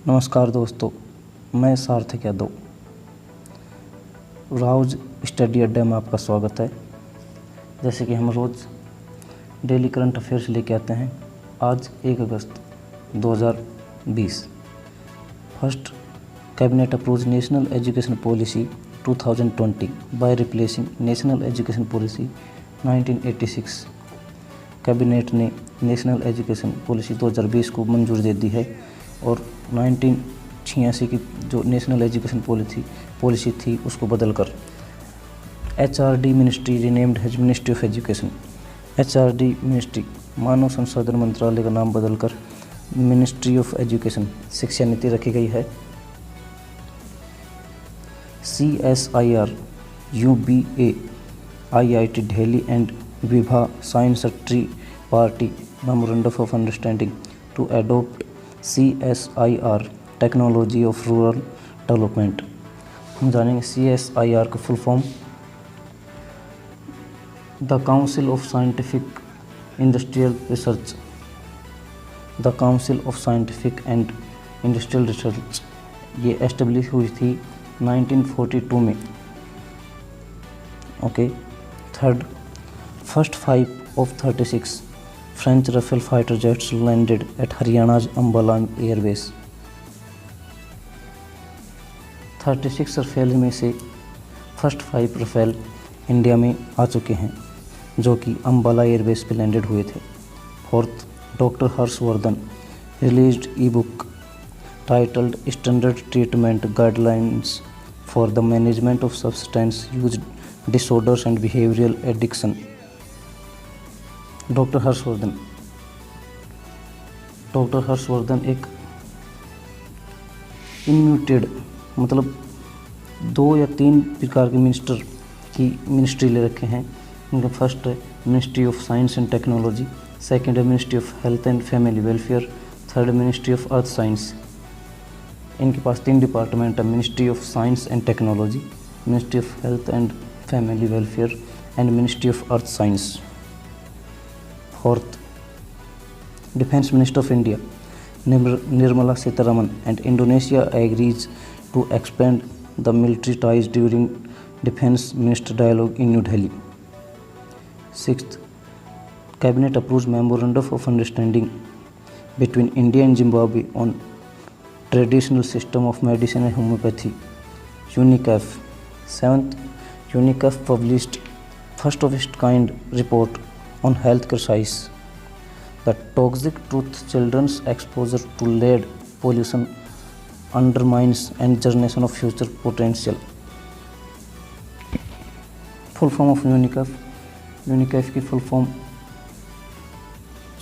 नमस्कार दोस्तों, मैं सार्थक यादव। राउज स्टडी अड्डा में आपका स्वागत है। जैसे कि हम रोज़ डेली करंट अफेयर्स लेके आते हैं। आज 1 अगस्त 2020 first cabinet approves national education policy 2020 by replacing national education policy 1986। Cabinet ने नेशनल एजुकेशन पॉलिसी 2020 को मंजूरी दे दी है और 1986 की जो नेशनल एजुकेशन पॉलिसी थी उसको बदलकर HRD ministry renamed as ministry of education. HRD ministry मानव संसाधन मंत्रालय का नाम बदलकर मिनिस्ट्री ऑफ एजुकेशन शिक्षा नीति रखी गई है। CSIR, UBA, IIT Delhi and Vibha science tri party memorandum of understanding to adopt CSIR technology of rural development. हम जानेंगे CSIR का full form. The council of scientific industrial research. The council of scientific and industrial research ये establish हुई थी 1942 में। Okay. Third, first 5 of 36 French Rafale fighter jets landed at Haryana's Ambala Air Base। 36 Rafale में से first 5 Rafale India में आ चुके हैं जो कि अम्बाला एयरबेस पे लैंडेड हुए थे। Fourth, doctor Harshvardhan released e-book titled standard treatment guidelines for the management of substance use disorders and behavioural addiction. Doctor Harshvardhan एक इनम्यूटेड मतलब 2 या 3 प्रकार के मिनिस्टर की मिनिस्ट्री ले रखे हैं। इनका फर्स्ट है ministry of science and technology, second है ministry of health and family welfare, third ministry of earth science. इनके पास 3 डिपार्टमेंट है, ministry of science and technology, ministry of health and family welfare and ministry of earth science. Fourth, defence minister of India Nirmala Sitharaman and Indonesia agrees to expand the military ties during defence minister dialogue in New Delhi. Sixth, cabinet approves memorandum of understanding between India and Zimbabwe on traditional system of medicine and homoeopathy UNICEF. Seventh, UNICEF published first of its kind report on healthcare science. The toxic truth: children's exposure to lead pollution undermines and generation of future potential. Full form of UNICEF. UNICEF की full form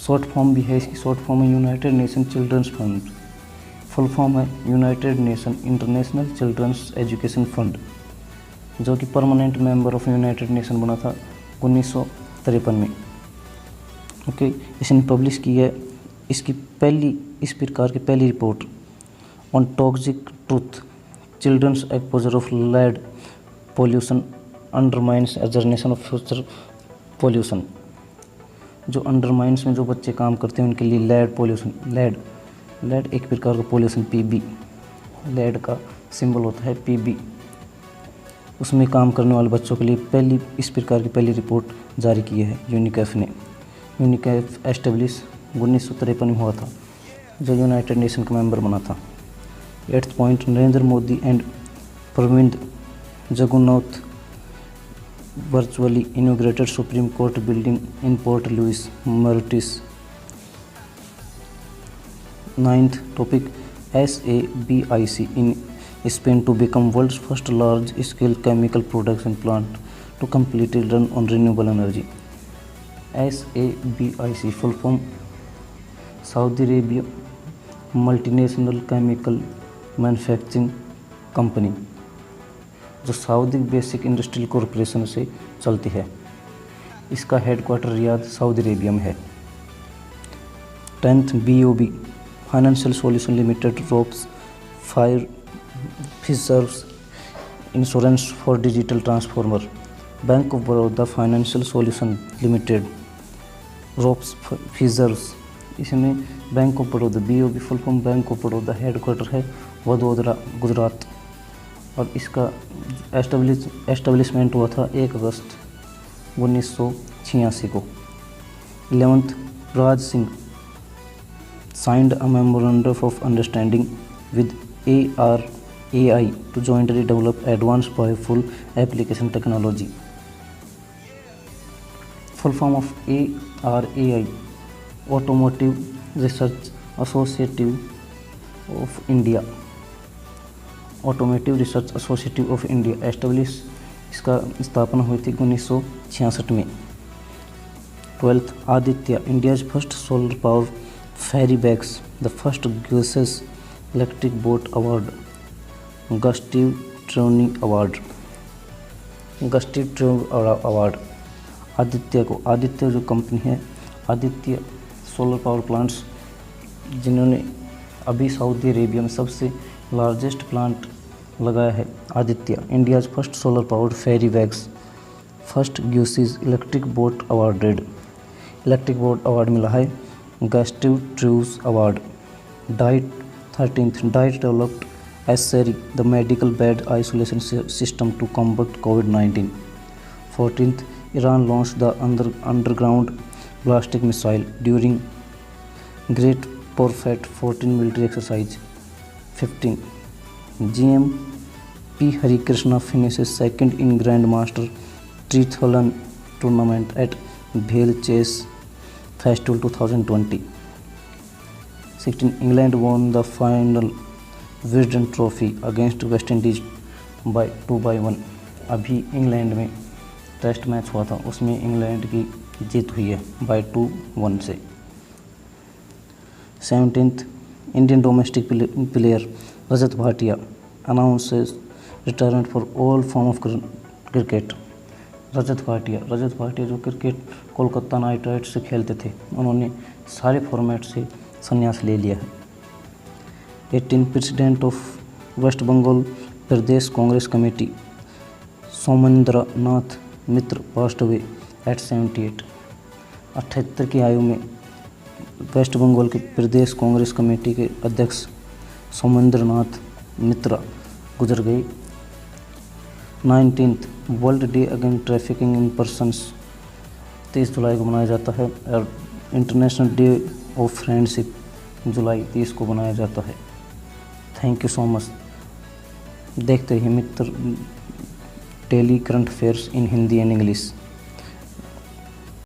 short form भी है, इसकी short form है United Nation Children's Fund. Full form है United Nation International Children's Education Fund, जो कि permanent member of United Nation बना था 1953 में। ओके। इसने पब्लिश की है इसकी इस प्रकार की पहली report on toxic truth: children's exposure of lead pollution undermines a generation of future pollution. जो अंडरमाइंस में जो बच्चे काम करते हैं उनके लिए लेड पोल्यूशन, लेड एक प्रकार का पोल्यूशन, PB, लेड का सिंबल होता है PB, उसमें काम करने वाले बच्चों के लिए इस प्रकार की पहली रिपोर्ट जारी की है यूनिकैफ ने। यूनिकैफ एस्टेब्लिश 1953 में हुआ था, जो यूनाइटेड नेशन का मेंबर बना था। 8th point, Narendra Modi and Pravind Jugnauth virtually inaugurated supreme court building in Port Louis, Mauritius. 9th topic, SABIC in Spain to become world's first large-scale chemical production plant to completely run on renewable energy। SABIC full form Saudi Arabia multinational chemical manufacturing company, जो Saudi basic industrial corporation से चलती है। इसका headquarter Riyadh Saudi Arabia में है। 10th, BOB financial solution limited ropes fire fixers insurance for digital transformer. Bank of Baroda financial solution limited ropes fixers इसमें bank of Baroda, BOB full form bank of Baroda, headquarter है वडोदरा, गुजरात। और इसका establishment हुआ था 1 अगस्त 1986 को। 11th, Raj Singh signed a memorandum of understanding with ARAI to jointly develop advanced powerful application technology. Full form of ARAI, Automotive Research Associative of India, automotive research associative of India establish, इसका स्थापना हुई थी 1966 में। 12th, Aditya India's first solar power ferry bags, the first Gussies electric boat award, Gustave Trouve award, Gustave Trouve award. Aditya जो company है, Aditya solar power plants, जिन्होंने अभी Saudi Arabia में सबसे लार्जेस्ट प्लांट लगाया है Aditya. India's first solar powered ferry bags, first Gussies electric boat awarded, electric boat award मिला है। Gustave Trouve award. 13th, DIAT developed एसेरी the medical bed isolation system to combat कोविड-19। 14th, Iran launch the underground ballistic missile during great perfect 14 military exercise. 15, GMP Harikrishna finishes second in Grandmaster Triathlon tournament at Bhel Chess Festival 2020. 16, England won the final Wisden Trophy against West Indies by 2-1। अभी England में test match हुआ था, उसमें England की जीत हुई है by 2-1 से। 17th, Indian domestic player Rajat Bhatia announces retirement for all form of cricket। रजत भाटिया जो क्रिकेट कोलकाता नाइट राइडर्स से खेलते थे, उन्होंने सारे फॉर्मेट से संन्यास ले लिया है। 18, president of West Bengal Pradesh Congress committee Somendra Nath Mitra passed away at 78। 78 की आयु में वेस्ट बंगाल के प्रदेश कांग्रेस कमेटी के अध्यक्ष सोमेंद्र नाथ मित्रा गुजर गए। 19th, world day against trafficking in persons 30 जुलाई को मनाया जाता है। और इंटरनेशनल डे ऑफ फ्रेंडशिप जुलाई 30 को मनाया जाता है। Thank you so much. देखते रहिए Mitra daily current affairs in Hindi and English.